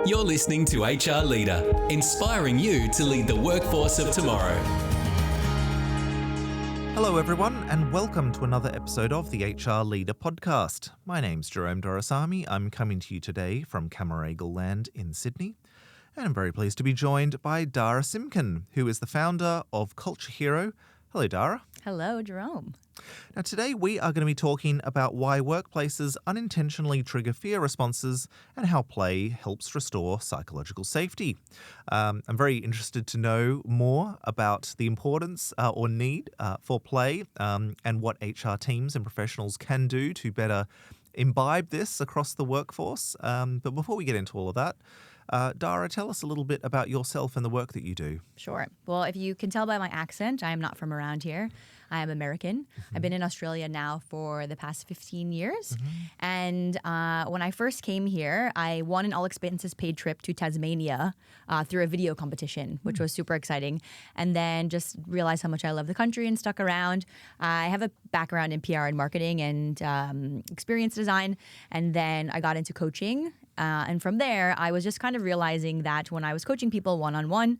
You're listening to HR Leader, inspiring you to lead the workforce of tomorrow. Hello everyone and welcome to another episode of the HR Leader podcast. My name's Jerome Doraisamy. I'm coming to you today from Camaragal Land in Sydney. And I'm very pleased to be joined by Dara Simkin, who is the founder of Culture Hero. Hello, Dara. Hello, Jerome. Now, today we are going to be talking about why workplaces unintentionally trigger fear responses and how play helps restore psychological safety. I'm very interested to know more about the importance or need for play and what HR teams and professionals can do to better imbibe this across the workforce. But before we get into all of that, Dara, tell us a little bit about yourself and the work that you do. Sure. Well, if you can tell by my accent, I am not from around here. I am American. I've been in Australia now for the past 15 years. And when I first came here, I won an all-expenses paid trip to Tasmania through a video competition, which was super exciting. And then just realized how much I love the country and stuck around. I have a background in PR and marketing and experience design. And then I got into coaching. And from there, I was just kind of realizing that when I was coaching people one-on-one,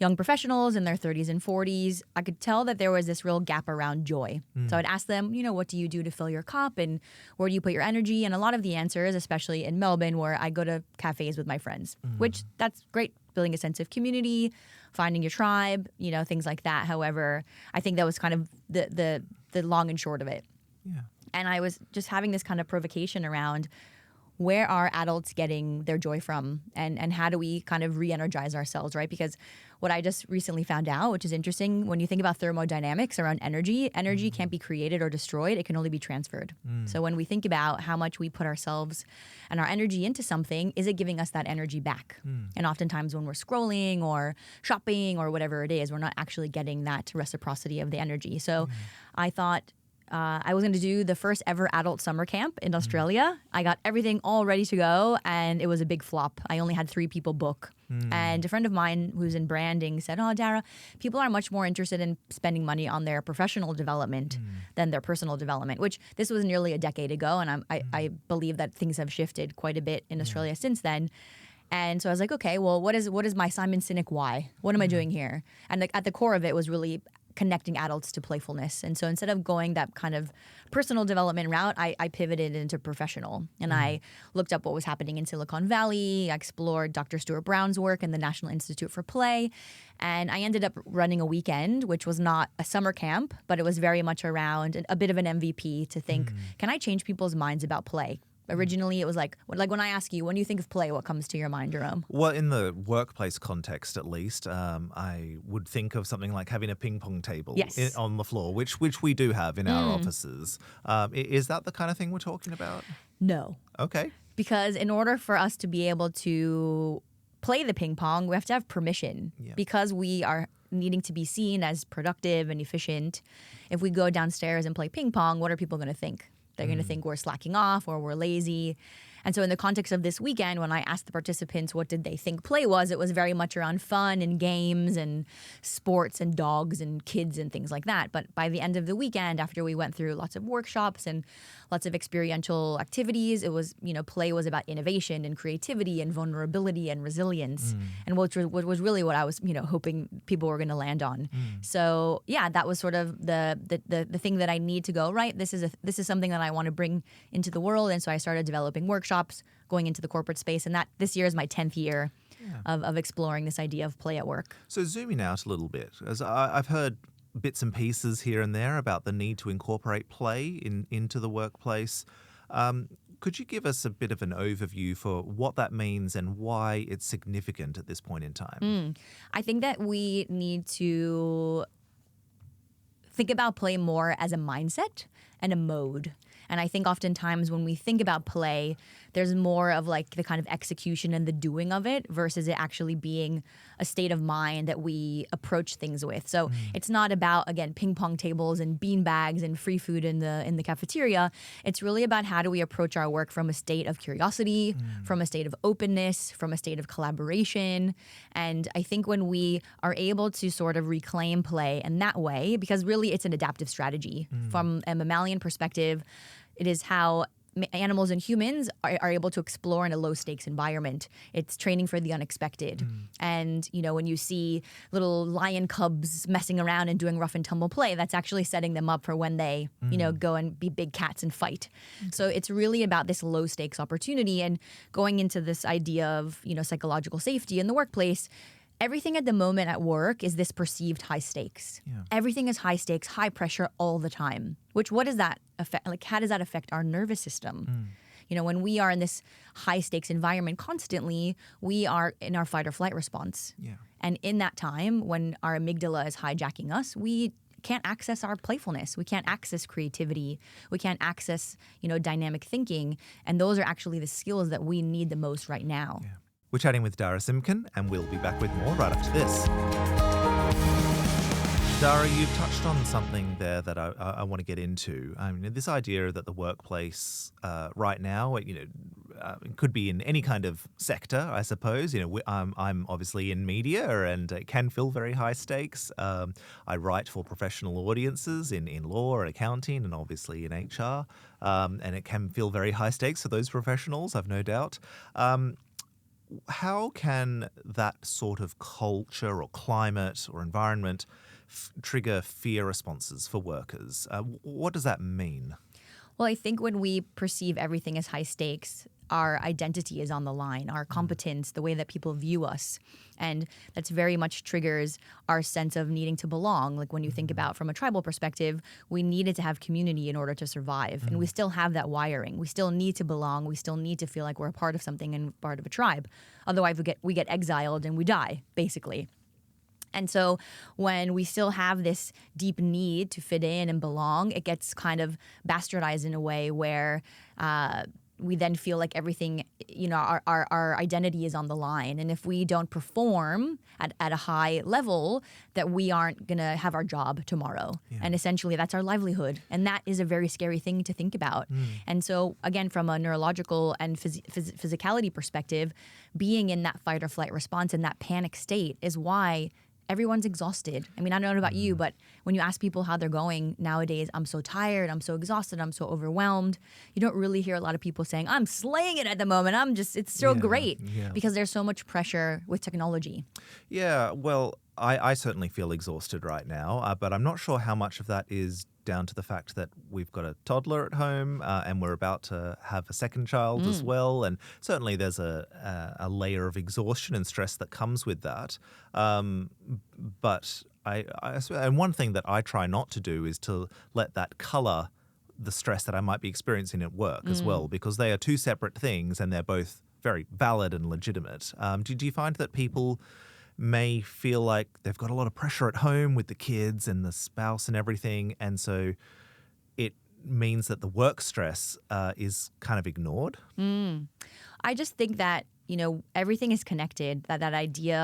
young professionals in their 30s and 40s, I could tell that there was this real gap around joy. So I'd ask them, what do you do to fill your cup and where do you put your energy? And a lot of the answers, especially in Melbourne, where I go to cafes with my friends, which that's great, building a sense of community, finding your tribe, things like that. However, I think that was kind of the long and short of it. Yeah. And I was just having this kind of provocation around where are adults getting their joy from and how do we kind of re-energize ourselves, right? Because what I just recently found out, which is interesting, when you think about thermodynamics around energy can't be created or destroyed. It can only be transferred. So when we think about how much we put ourselves and our energy into something, is it giving us that energy back? And oftentimes when we're scrolling or shopping or whatever it is, we're not actually getting that reciprocity of the energy. So I thought, I was going to do the first ever adult summer camp in Australia. I got everything all ready to go, and it was a big flop. I only had 3 people book. And a friend of mine who's in branding said, Dara, people are much more interested in spending money on their professional development than their personal development, which this was nearly a decade ago, and I believe that things have shifted quite a bit in Australia since then. And so I was like, okay, well, what is my Simon Sinek why? What am I doing here? And at the core of it was really connecting adults to playfulness. And so instead of going that kind of personal development route, I pivoted into professional. And I looked up what was happening in Silicon Valley. I explored Dr. Stuart Brown's work in the National Institute for Play. And I ended up running a weekend, which was not a summer camp, but it was very much around a bit of an MVP to think, can I change people's minds about play? Originally, it was like when I ask you, when you think of play, what comes to your mind, Jerome? Well, in the workplace context, at least, I would think of something like having a ping-pong table on the floor, which we do have in our offices. Is that the kind of thing we're talking about? No. Okay. Because in order for us to be able to play the ping pong, we have to have permission. Yeah. Because we are needing to be seen as productive and efficient. If we go downstairs and play ping pong, what are people going to think? They're going to think we're slacking off or we're lazy. And so in the context of this weekend, when I asked the participants what did they think play was, it was very much around fun and games and sports and dogs and kids and things like that. But by the end of the weekend, after we went through lots of workshops and lots of experiential activities, it was, play was about innovation and creativity and vulnerability and resilience. And what was really what I was, hoping people were going to land on. So yeah, that was sort of the thing that I need to go, right, this is something that I want to bring into the world. And so I started developing workshops, going into the corporate space. And that this year is my 10th year of exploring this idea of play at work. So zooming out a little bit, as I've heard bits and pieces here and there about the need to incorporate play into the workplace. Could you give us a bit of an overview for what that means and why it's significant at this point in time? I think that we need to think about play more as a mindset and a mode. And I think oftentimes when we think about play, there's more of like the kind of execution and the doing of it versus it actually being a state of mind that we approach things with. So it's not about, again, ping pong tables and bean bags and free food in the cafeteria. It's really about how do we approach our work from a state of curiosity, from a state of openness, from a state of collaboration. And I think when we are able to sort of reclaim play in that way, because really it's an adaptive strategy from a mammalian perspective, it is how animals and humans are able to explore in a low stakes environment. It's training for the unexpected. And, when you see little lion cubs messing around and doing rough and tumble play, that's actually setting them up for when they, go and be big cats and fight. So it's really about this low stakes opportunity and going into this idea of, psychological safety in the workplace. Everything at the moment at work is this perceived high stakes. Yeah. Everything is high stakes, high pressure all the time. What does that affect? Like, how does that affect our nervous system? When we are in this high stakes environment constantly, we are in our fight or flight response. Yeah. And in that time, when our amygdala is hijacking us, we can't access our playfulness. We can't access creativity. We can't access, dynamic thinking. And those are actually the skills that we need the most right now. Yeah. We're chatting with Dara Simkin, and we'll be back with more right after this. Dara, you've touched on something there that I want to get into. I mean, this idea that the workplace right now, it could be in any kind of sector, I suppose. I'm obviously in media, and it can feel very high stakes. I write for professional audiences in law and accounting, and obviously in HR, and it can feel very high stakes for those professionals, I've no doubt. How can that sort of culture or climate or environment trigger fear responses for workers? What does that mean? Well, I think when we perceive everything as high stakes, our identity is on the line, our competence, the way that people view us. And that's very much triggers our sense of needing to belong. Like when you think about from a tribal perspective, we needed to have community in order to survive. And we still have that wiring. We still need to belong. We still need to feel like we're a part of something and part of a tribe. Otherwise, we get exiled and we die, basically. And so when we still have this deep need to fit in and belong, it gets kind of bastardized in a way where we then feel like everything, our identity is on the line. And if we don't perform at a high level, that we aren't going to have our job tomorrow. Yeah. And essentially that's our livelihood. And that is a very scary thing to think about. And so again, from a neurological and physicality perspective, being in that fight or flight response and that panic state is why everyone's exhausted. I mean, I don't know about you, but when you ask people how they're going nowadays, I'm so tired, I'm so exhausted, I'm so overwhelmed. You don't really hear a lot of people saying, I'm slaying it at the moment. It's so great because there's so much pressure with technology. Yeah, well, I certainly feel exhausted right now, but I'm not sure how much of that is down to the fact that we've got a toddler at home and we're about to have a second child as well. And certainly there's a layer of exhaustion and stress that comes with that. But and one thing that I try not to do is to let that color the stress that I might be experiencing at work as well, because they are two separate things and they're both very valid and legitimate. Do you find that people may feel like they've got a lot of pressure at home with the kids and the spouse and everything, and so it means that the work stress is kind of ignored? I just think that everything is connected. That idea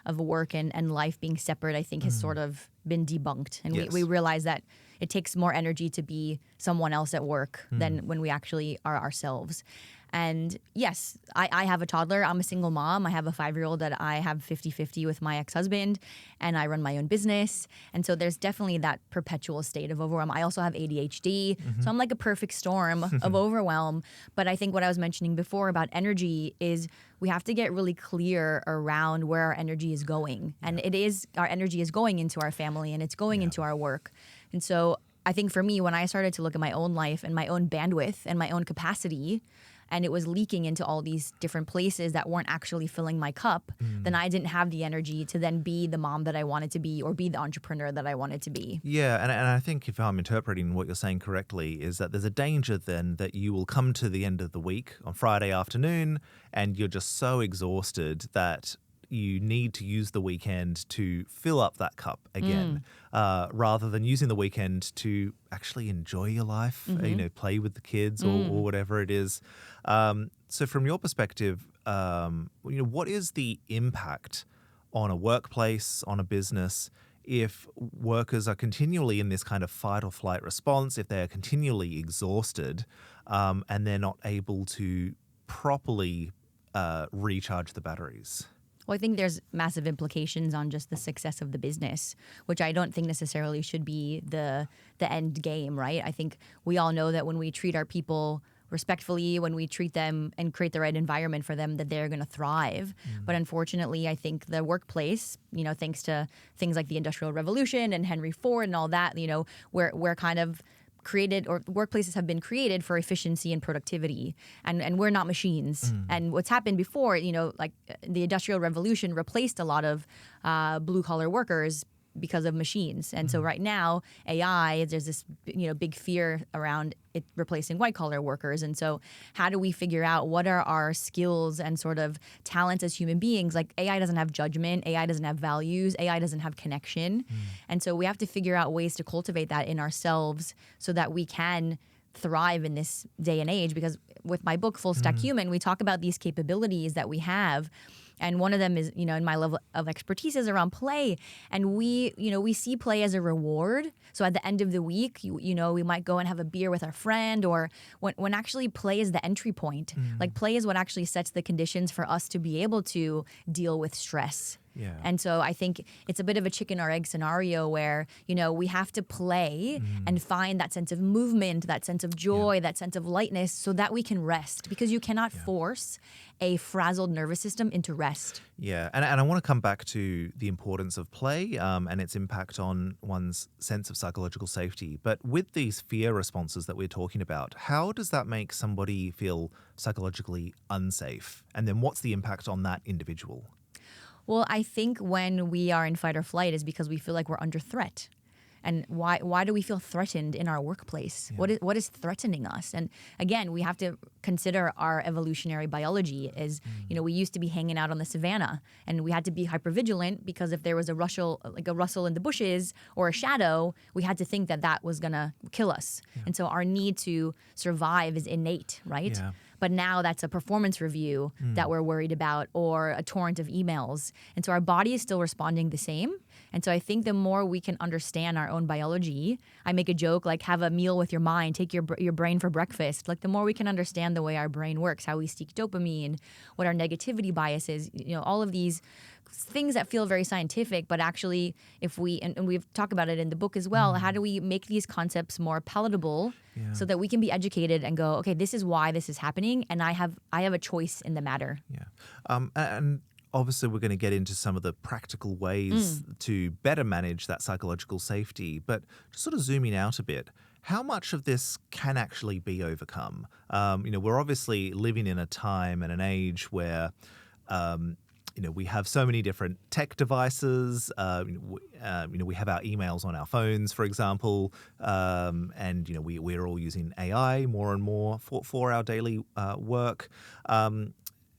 of work and life being separate, I think, has sort of been debunked, and we realize that it takes more energy to be someone else at work than when we actually are ourselves. And yes, I have a toddler. I'm a single mom. I have a 5-year-old that I have 50-50 with my ex-husband, and I run my own business. And so there's definitely that perpetual state of overwhelm. I also have ADHD. So I'm like a perfect storm of overwhelm. But I think what I was mentioning before about energy is we have to get really clear around where our energy is going. And our energy is going into our family and it's going into our work. And so I think for me, when I started to look at my own life and my own bandwidth and my own capacity, and it was leaking into all these different places that weren't actually filling my cup, then I didn't have the energy to then be the mom that I wanted to be or be the entrepreneur that I wanted to be. Yeah, and I think if I'm interpreting what you're saying correctly, is that there's a danger then that you will come to the end of the week on Friday afternoon and you're just so exhausted that you need to use the weekend to fill up that cup again, rather than using the weekend to actually enjoy your life, play with the kids or whatever it is. So from your perspective, what is the impact on a workplace, on a business, if workers are continually in this kind of fight or flight response, if they're continually exhausted and they're not able to properly recharge the batteries? Well, I think there's massive implications on just the success of the business, which I don't think necessarily should be the end game, right? I think we all know that when we treat our people respectfully, when we treat them and create the right environment for them, that they're going to thrive. But unfortunately, I think the workplace, thanks to things like the Industrial Revolution and Henry Ford and all that, we're kind of created, or workplaces have been created for efficiency and productivity, and we're not machines. And what's happened before, like the Industrial Revolution replaced a lot of blue collar workers because of machines. And so right now, AI, there's this big fear around it replacing white collar workers. And so how do we figure out what are our skills and sort of talents as human beings? Like AI doesn't have judgment, AI doesn't have values, AI doesn't have connection. And so we have to figure out ways to cultivate that in ourselves so that we can thrive in this day and age. Because with my book, Full Stack Human, we talk about these capabilities that we have. And one of them is, in my level of expertise is around play. And we see play as a reward. So at the end of the week, we might go and have a beer with our friend, or when actually play is the entry point. Like play is what actually sets the conditions for us to be able to deal with stress. Yeah. And so I think it's a bit of a chicken or egg scenario where, we have to play and find that sense of movement, that sense of joy, that sense of lightness so that we can rest, because you cannot force a frazzled nervous system into rest. Yeah, and I want to come back to the importance of play and its impact on one's sense of psychological safety. But with these fear responses that we're talking about, how does that make somebody feel psychologically unsafe? And then what's the impact on that individual? Well, I think when we are in fight or flight is because we feel like we're under threat. And why do we feel threatened in our workplace? Yeah. What is threatening us? And again, we have to consider our evolutionary biology is, we used to be hanging out on the savannah, and we had to be hypervigilant because if there was a rustle in the bushes or a shadow, we had to think that was gonna kill us. Yeah. And so our need to survive is innate, right? Yeah. But now that's a performance review that we're worried about, or a torrent of emails. And so our body is still responding the same. And so I think the more we can understand our own biology, I make a joke like have a meal with your mind, take your brain for breakfast. Like the more we can understand the way our brain works, how we seek dopamine, what our negativity bias is, all of these things that feel very scientific, but actually if we, and we've talked about it in the book as well, how do we make these concepts more palatable so that we can be educated and go, okay, this is why this is happening, and I have a choice in the matter. Yeah. And obviously we're going to get into some of the practical ways to better manage that psychological safety, but just sort of zooming out a bit, how much of this can actually be overcome? We're obviously living in a time and an age where we have so many different tech devices. We have our emails on our phones, for example, and we're all using AI more and more for our daily work.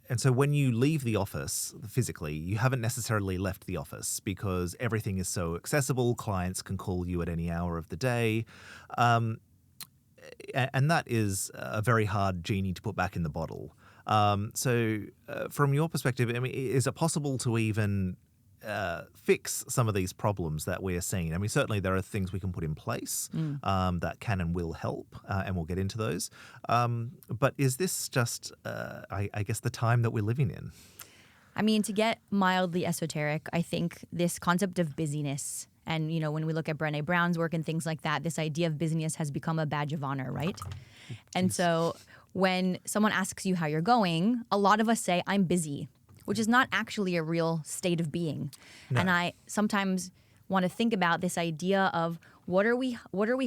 And so when you leave the office physically, you haven't necessarily left the office because everything is so accessible. Clients can call you at any hour of the day. And that is a very hard genie to put back in the bottle. So from your perspective, is it possible to even fix some of these problems that we're seeing? Certainly there are things we can put in place that can and will help, and we'll get into those. But is this just, I guess, the time that we're living in? To get mildly esoteric, I think this concept of busyness, and when we look at Brené Brown's work and things like that, this idea of busyness has become a badge of honor, right? And so when someone asks you how you're going, a lot of us say, I'm busy, which is not actually a real state of being. No. And I sometimes want to think about this idea of what are we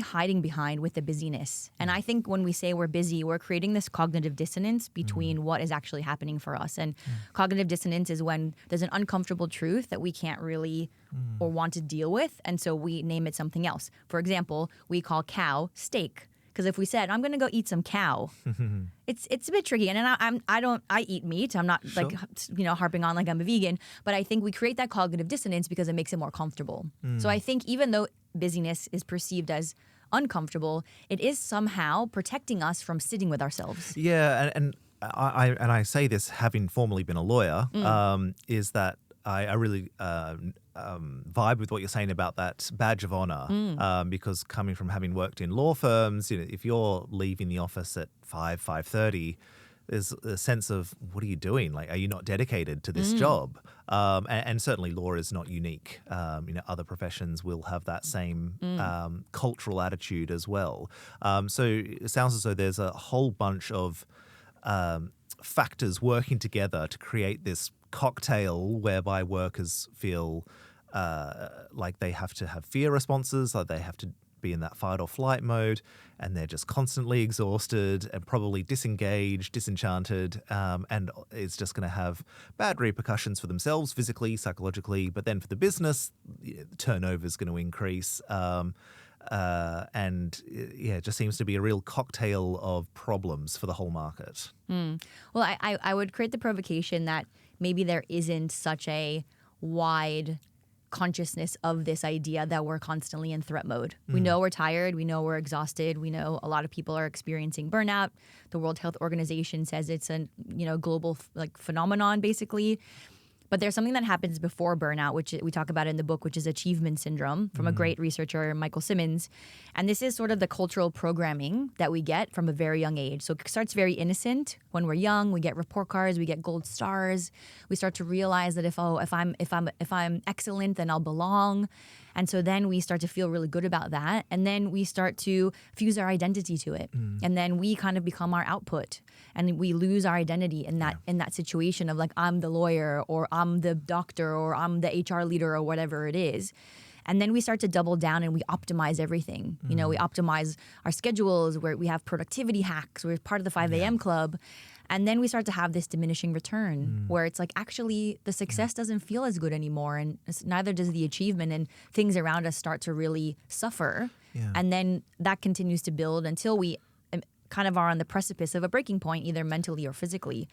hiding behind with the busyness? And I think when we say we're busy, we're creating this cognitive dissonance between what is actually happening for us. And cognitive dissonance is when there's an uncomfortable truth that we can't really or want to deal with, and so we name it something else. For example, we call cow steak. Because if we said, I'm going to go eat some cow, it's a bit tricky. And I eat meat. I'm not harping on like I'm a vegan. But I think we create that cognitive dissonance because it makes it more comfortable. So I think even though busyness is perceived as uncomfortable, it is somehow protecting us from sitting with ourselves. Yeah, and I say this having formerly been a lawyer, is that I really vibe with what you're saying about that badge of honor, because coming from having worked in law firms, if you're leaving the office at 5:30, there's a sense of, what are you doing? Like, are you not dedicated to this job? And certainly law is not unique. Other professions will have that same cultural attitude as well. So it sounds as though there's a whole bunch of factors working together to create this cocktail whereby workers feel like they have to have fear responses, like they have to be in that fight or flight mode, and they're just constantly exhausted and probably disengaged, disenchanted, and it's just going to have bad repercussions for themselves physically, psychologically, but then for the business, turnover is going to increase. It just seems to be a real cocktail of problems for the whole market. Well, I would create the provocation that maybe there isn't such a wide consciousness of this idea that we're constantly in threat mode. We know we're tired. We know we're exhausted. We know a lot of people are experiencing burnout. The World Health Organization says it's a global phenomenon basically. But there's something that happens before burnout, which we talk about in the book, which is achievement syndrome from a great researcher, Michael Simmons. And this is sort of the cultural programming that we get from a very young age. So it starts very innocent. When we're young, we get report cards, we get gold stars. We start to realize that if I'm excellent, then I'll belong. And so then we start to feel really good about that. And then we start to fuse our identity to it. And then we kind of become our output. And we lose our identity in that situation of like, I'm the lawyer, or I'm the doctor, or I'm the HR leader, or whatever it is. And then we start to double down and we optimize everything. We optimize our schedules, where we have productivity hacks. We're part of the 5 a.m. club. And then we start to have this diminishing return where it's like, actually, the success doesn't feel as good anymore. And neither does the achievement. And things around us start to really suffer. Yeah. And then that continues to build until we kind of are on the precipice of a breaking point, either mentally or physically.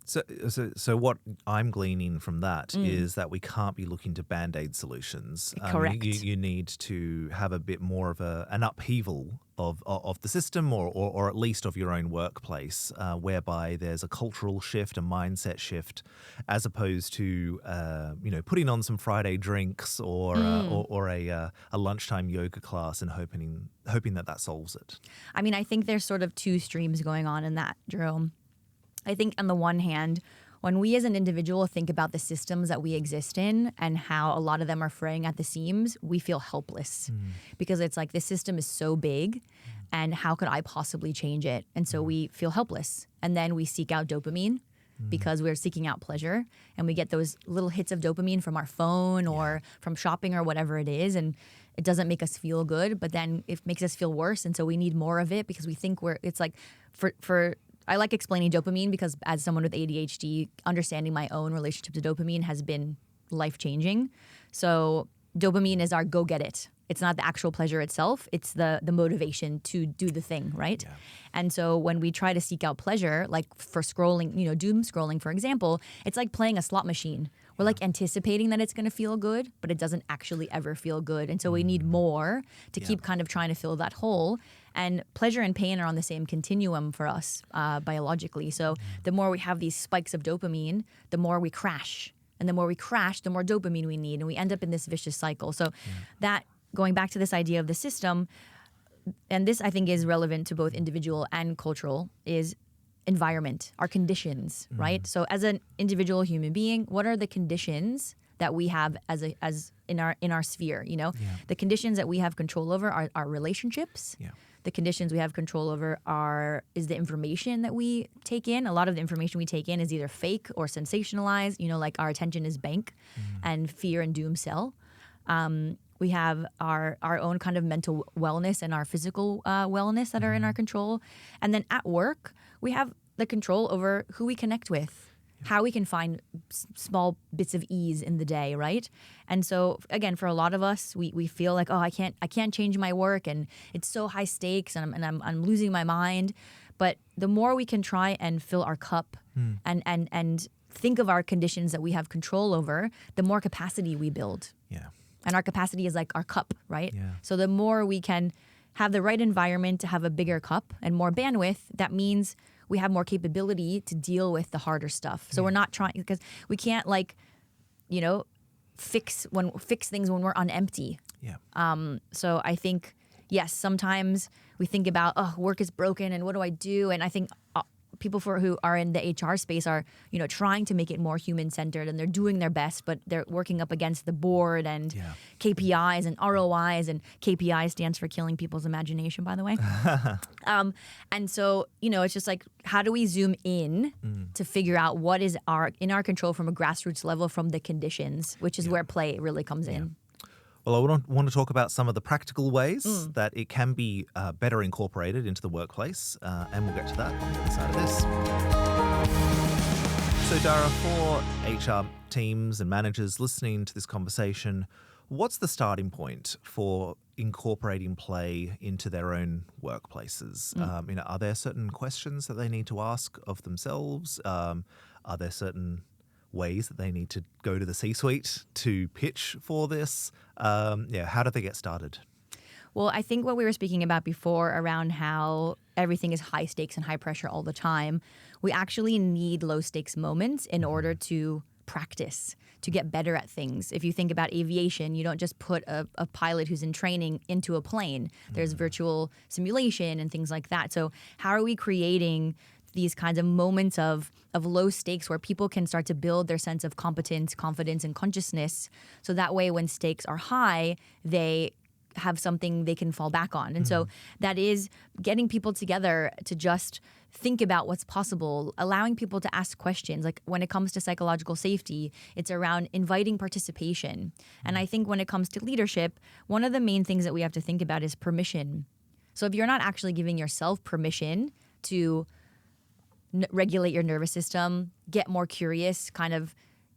So what I'm gleaning from that is that we can't be looking to Band-Aid solutions. Correct. You need to have a bit more of an upheaval of the system, or at least of your own workplace, whereby there's a cultural shift, a mindset shift, as opposed to putting on some Friday drinks or a lunchtime yoga class and hoping that solves it. I mean, I think there's sort of two streams going on in that, Jerome. I think on the one hand, when we as an individual think about the systems that we exist in and how a lot of them are fraying at the seams, we feel helpless because it's like, this system is so big and how could I possibly change it? And so we feel helpless. And then we seek out dopamine because we're seeking out pleasure, and we get those little hits of dopamine from our phone or from shopping or whatever it is. And it doesn't make us feel good, but then it makes us feel worse. And so we need more of it because we think it's like I like explaining dopamine because as someone with ADHD, understanding my own relationship to dopamine has been life-changing. So dopamine is our go get it. It's not the actual pleasure itself. It's the motivation to do the thing, right? Yeah. And so when we try to seek out pleasure, like for scrolling, doom scrolling, for example, it's like playing a slot machine. We're like anticipating that it's going to feel good, but it doesn't actually ever feel good. And so we need more to keep kind of trying to fill that hole. And pleasure and pain are on the same continuum for us biologically. So the more we have these spikes of dopamine, the more we crash. And the more we crash, the more dopamine we need. And we end up in this vicious cycle. So that, going back to this idea of the system, and this I think is relevant to both individual and cultural, is environment, our conditions, right? So as an individual human being, what are the conditions that we have as in our sphere, The conditions that we have control over are our relationships. Yeah. The conditions we have control over is the information that we take in. A lot of the information we take in is either fake or sensationalized. Like our attention is bank, and fear and doom sell. We have our own kind of mental wellness and our physical wellness that are in our control. And then at work, we have the control over who we connect with, how we can find small bits of ease in the day, right? And so again, for a lot of us, we feel like, I can't change my work, and it's so high stakes, and I'm losing my mind. But the more we can try and fill our cup and think of our conditions that we have control over, the more capacity we build. Yeah. And our capacity is like our cup, right? Yeah. So the more we can have the right environment to have a bigger cup and more bandwidth, that means we have more capability to deal with the harder stuff. So we're not trying, because we can't fix things when we're on empty. Yeah. So I think, yes, sometimes we think about, work is broken and what do I do? And I think people who are in the HR space are, trying to make it more human-centered, and they're doing their best, but they're working up against the board and KPIs and ROIs, and KPI stands for killing people's imagination, by the way. And so, it's just like, how do we zoom in to figure out what is in our control from a grassroots level from the conditions, which is where play really comes in. Well, I want to talk about some of the practical ways that it can be better incorporated into the workplace, and we'll get to that on the other side of this. So, Dara, for HR teams and managers listening to this conversation, what's the starting point for incorporating play into their own workplaces? Are there certain questions that they need to ask of themselves? Are there certain ways that they need to go to the C-suite to pitch for this? How do they get started? Well, I think what we were speaking about before around how everything is high stakes and high pressure all the time, we actually need low stakes moments in order to practice, to get better at things. If you think about aviation, you don't just put a pilot who's in training into a plane. There's virtual simulation and things like that. So how are we creating these kinds of moments of low stakes where people can start to build their sense of competence, confidence, and consciousness, so that way when stakes are high, they have something they can fall back on. And so that is getting people together to just think about what's possible, allowing people to ask questions. Like when it comes to psychological safety, it's around inviting participation. And I think when it comes to leadership, one of the main things that we have to think about is permission. So if you're not actually giving yourself permission to regulate your nervous system, get more curious, kind of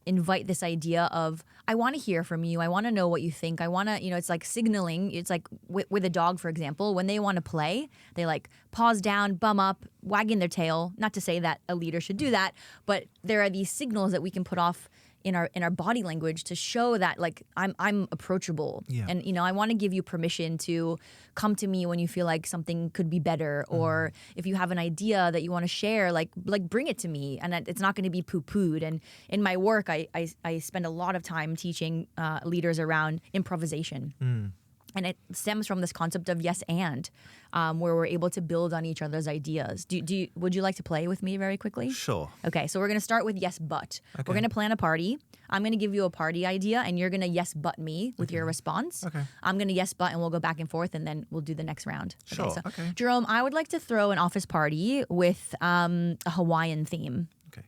invite this idea of, I want to hear from you. I want to know what you think. I want to, it's like signaling. It's like with a dog, for example, when they want to play, they like paws down, bum up, wagging their tail. Not to say that a leader should do that, but there are these signals that we can put off in our body language to show that like I'm approachable. And I want to give you permission to come to me when you feel like something could be better, or if you have an idea that you want to share, like bring it to me, and it's not going to be poo-pooed. And in my work, I spend a lot of time teaching leaders around improvisation. And it stems from this concept of yes and, where we're able to build on each other's ideas. Would you like to play with me very quickly? Sure. Okay, so we're going to start with yes but. Okay. We're going to plan a party. I'm going to give you a party idea, and you're going to yes but me with your response. Okay. I'm going to yes but, and we'll go back and forth, and then we'll do the next round. Sure. Okay. Jerome, I would like to throw an office party with a Hawaiian theme. Okay.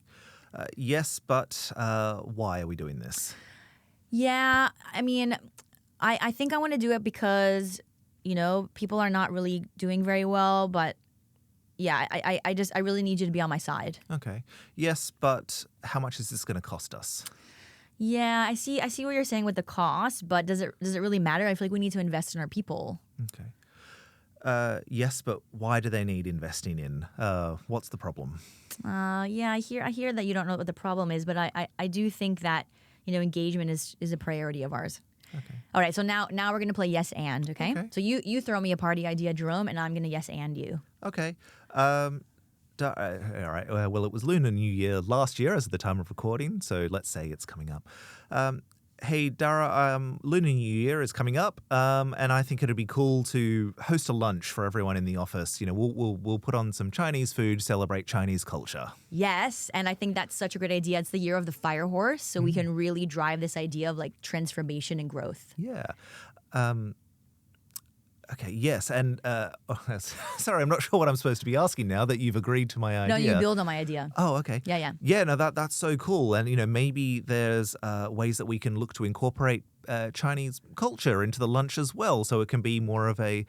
Yes, but why are we doing this? Yeah, I mean, I think I want to do it because, people are not really doing very well, but yeah, I really need you to be on my side. Okay. Yes, but how much is this going to cost us? Yeah, I see what you're saying with the cost, but does it really matter? I feel like we need to invest in our people. Okay. Yes, but why do they need investing in? What's the problem? Yeah, I hear that you don't know what the problem is, but I do think that, engagement is a priority of ours. Okay. All right, so now we're going to play yes and, okay? So you throw me a party idea, Jerome, and I'm going to yes and you. Okay. All right. Well, it was Lunar New Year last year as of the time of recording, so let's say it's coming up. Hey, Dara, Lunar New Year is coming up, and I think it'd be cool to host a lunch for everyone in the office. We'll put on some Chinese food, celebrate Chinese culture. Yes, and I think that's such a great idea. It's the year of the fire horse, so we can really drive this idea of like transformation and growth. Yeah. Okay, yes, and sorry, I'm not sure what I'm supposed to be asking now that you've agreed to my idea. No, you build on my idea. Oh, okay. Yeah. Yeah, no, that's so cool. And, maybe there's ways that we can look to incorporate Chinese culture into the lunch as well, so it can be more of a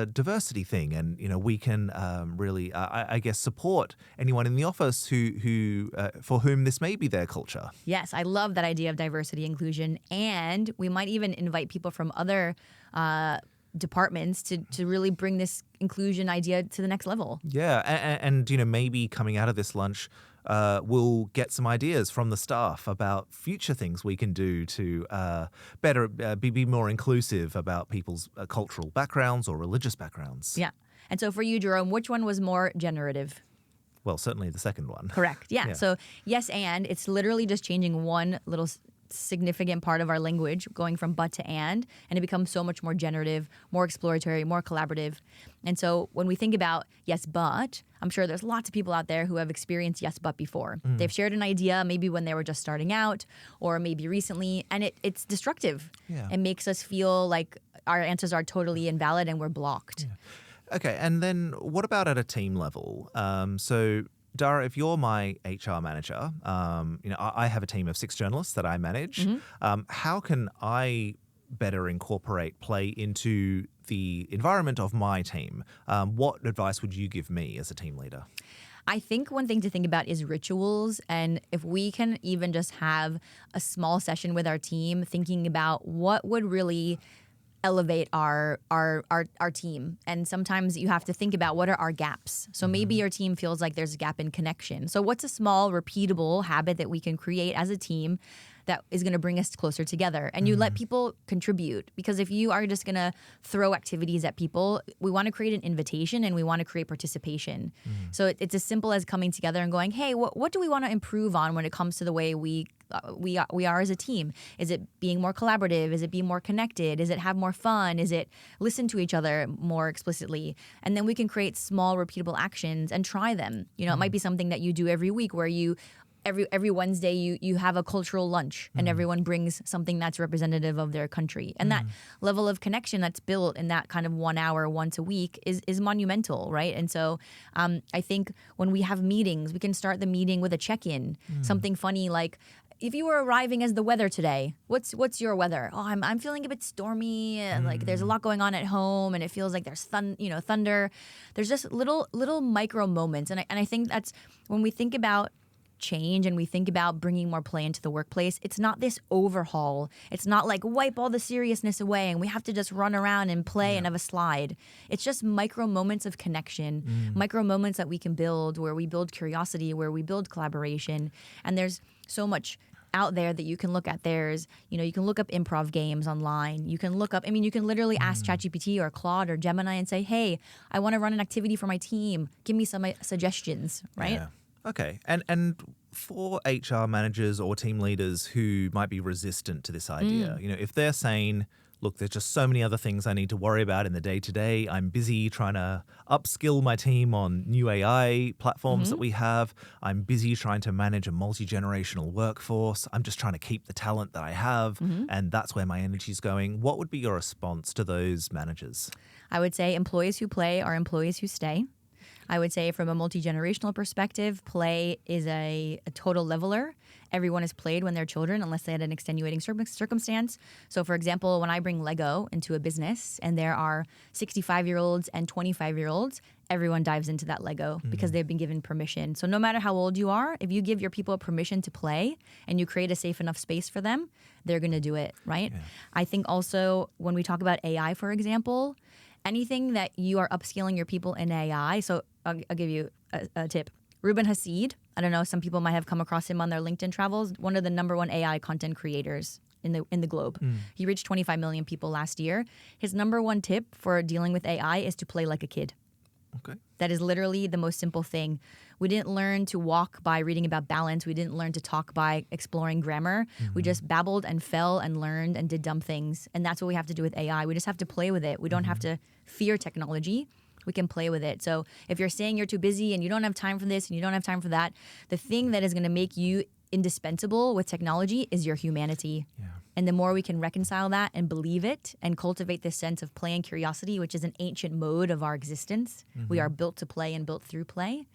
diversity thing. And, we can really, I guess, support anyone in the office who for whom this may be their culture. Yes, I love that idea of diversity, inclusion, and we might even invite people from other departments to really bring this inclusion idea to the next level. Yeah, and maybe coming out of this lunch, we'll get some ideas from the staff about future things we can do to better be more inclusive about people's cultural backgrounds or religious backgrounds. Yeah. And so for you, Jerome, which one was more generative? Well, certainly the second one. Correct. Yeah. So yes, and it's literally just changing one little significant part of our language going from but to and it becomes so much more generative, more exploratory, more collaborative. And so when we think about yes, but, I'm sure there's lots of people out there who have experienced yes, but before. They've shared an idea maybe when they were just starting out or maybe recently, and it's destructive. Yeah. It makes us feel like our answers are totally invalid and we're blocked. Yeah. Okay, and then what about at a team level? So Dara, if you're my HR manager, I have a team of 6 journalists that I manage. How can I better incorporate play into the environment of my team? What advice would you give me as a team leader? I think one thing to think about is rituals. And if we can even just have a small session with our team thinking about what would really elevate our team. And sometimes you have to think about what are our gaps. So maybe your team feels like there's a gap in connection. So what's a small repeatable habit that we can create as a team that is going to bring us closer together? And you let people contribute, because if you are just going to throw activities at people, we want to create an invitation and we want to create participation. So it's as simple as coming together and going, hey, what do we want to improve on when it comes to the way we are as a team? Is it being more collaborative? Is it being more connected? Is it have more fun? Is it listen to each other more explicitly? And then we can create small repeatable actions and try them. It might be something that you do every week where you every Wednesday you have a cultural lunch and everyone brings something that's representative of their country. And that level of connection that's built in that kind of 1 hour once a week is monumental, right? And so I think when we have meetings, we can start the meeting with a check-in, something funny like, if you were arriving as the weather today, what's your weather? Oh, I'm feeling a bit stormy, and like there's a lot going on at home, and it feels like there's thunder. There's just little micro moments, and I think that's when we think about change and we think about bringing more play into the workplace. It's not this overhaul. It's not like wipe all the seriousness away and we have to just run around and play and have a slide. It's just micro moments of connection, micro moments that we can build, where we build curiosity, where we build collaboration, and there's so much out there that you can look at. You can look up improv games online. You can look up, you can literally ask ChatGPT or Claude or Gemini and say, hey, I want to run an activity for my team. Give me some suggestions, right? Yeah. Okay. And for HR managers or team leaders who might be resistant to this idea, if they're saying, look, there's just so many other things I need to worry about in the day-to-day. I'm busy trying to upskill my team on new AI platforms that we have. I'm busy trying to manage a multi-generational workforce. I'm just trying to keep the talent that I have, and that's where my energy's going. What would be your response to those managers? I would say employees who play are employees who stay. I would say from a multi-generational perspective, play is a total leveler. Everyone has played when they're children unless they had an extenuating circumstance. So for example, when I bring Lego into a business and there are 65-year-olds and 25-year-olds, everyone dives into that Lego because they've been given permission. So no matter how old you are, if you give your people permission to play and you create a safe enough space for them, they're going to do it, right? Yeah. I think also when we talk about AI, for example, anything that you are upskilling your people in AI. So I'll give you a tip. Ruben Hassid, I don't know, some people might have come across him on their LinkedIn travels, one of the #1 AI content creators in the globe. He reached 25 million people last year. His #1 tip for dealing with AI is to play like a kid. Okay. That is literally the most simple thing. We didn't learn to walk by reading about balance. We didn't learn to talk by exploring grammar. We just babbled and fell and learned and did dumb things. And that's what we have to do with AI. We just have to play with it. We don't have to fear technology. We can play with it. So if you're saying you're too busy and you don't have time for this and you don't have time for that, the thing that is going to make you indispensable with technology is your humanity. Yeah. And the more we can reconcile that and believe it and cultivate this sense of play and curiosity, which is an ancient mode of our existence, we are built to play and built through play.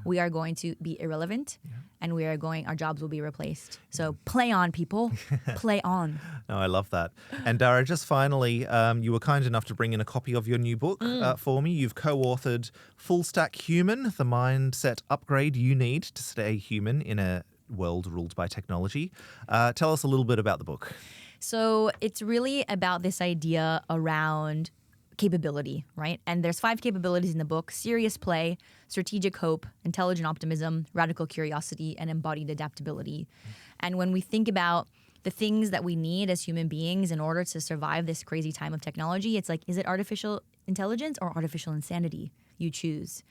We are going to be irrelevant and our jobs will be replaced. So play on, people. Play on. No, I love that. And Dara, just finally, you were kind enough to bring in a copy of your new book for me. You've co-authored Full Stack Human, the mindset upgrade you need to stay human in a world ruled by technology. Tell us a little bit about the book. So it's really about this idea around capability, right? And there's 5 capabilities in the book: serious play, strategic hope, intelligent optimism, radical curiosity, and embodied adaptability. And when we think about the things that we need as human beings in order to survive this crazy time of technology, it's like, is it artificial intelligence or artificial insanity? You choose.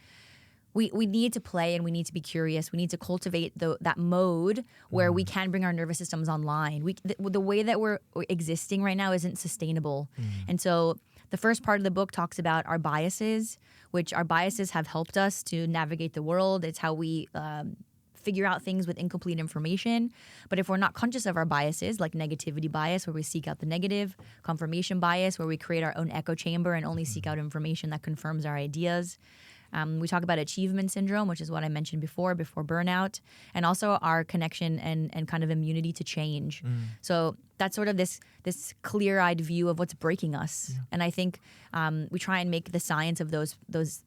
we need to play and we need to be curious. We need to cultivate that mode where we can bring our nervous systems online. The way that we're existing right now isn't sustainable. And so the first part of the book talks about our biases, which our biases have helped us to navigate the world. It's how we figure out things with incomplete information. But if we're not conscious of our biases, like negativity bias, where we seek out the negative, confirmation bias, where we create our own echo chamber and only seek out information that confirms our ideas. We talk about achievement syndrome, which is what I mentioned before burnout, and also our connection and kind of immunity to change. So that's sort of this clear-eyed view of what's breaking us. Yeah. And I think we try and make the science of those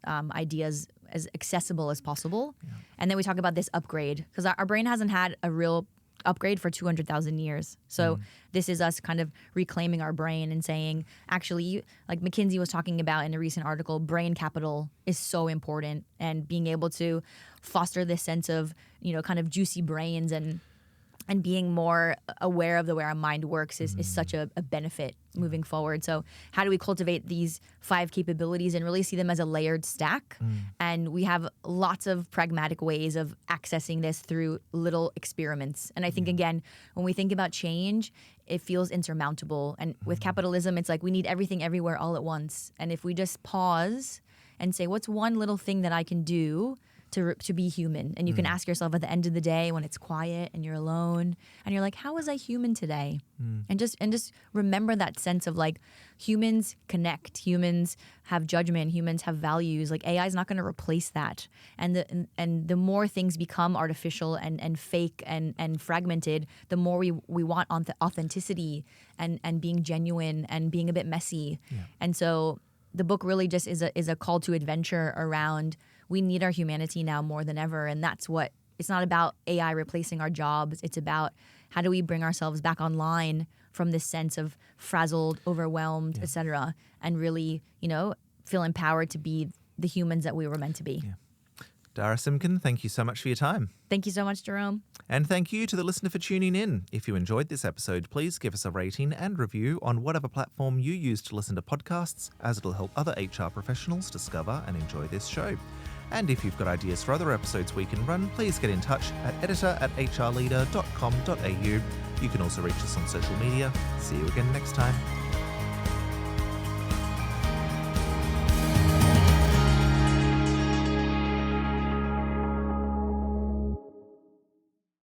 ideas as accessible as possible. Yeah. And then we talk about this upgrade, because our brain hasn't had a real upgrade for 200,000 years. So this is us kind of reclaiming our brain and saying, actually, like McKinsey was talking about in a recent article, brain capital is so important, and being able to foster this sense of, kind of juicy brains and being more aware of the way our mind works is such a benefit moving forward. So how do we cultivate these 5 capabilities and really see them as a layered stack? And we have lots of pragmatic ways of accessing this through little experiments. And I think, again, when we think about change, it feels insurmountable. And with capitalism, it's like we need everything everywhere all at once. And if we just pause and say, what's one little thing that I can do to be human? And you can ask yourself at the end of the day when it's quiet and you're alone and you're like, how was I human today? And just remember that sense of like, humans connect, humans have judgment, humans have values. Like AI is not going to replace that. And the more things become artificial and fake and fragmented, the more we want authenticity and being genuine and being a bit messy. Yeah. And so the book really just is a call to adventure around, we need our humanity now more than ever. And that's what, it's not about AI replacing our jobs. It's about how do we bring ourselves back online from this sense of frazzled, overwhelmed, et cetera, and really, feel empowered to be the humans that we were meant to be. Yeah. Dara Simkin, thank you so much for your time. Thank you so much, Jerome. And thank you to the listener for tuning in. If you enjoyed this episode, please give us a rating and review on whatever platform you use to listen to podcasts, as it'll help other HR professionals discover and enjoy this show. And if you've got ideas for other episodes we can run, please get in touch at editor@hrleader.com.au. You can also reach us on social media. See you again next time.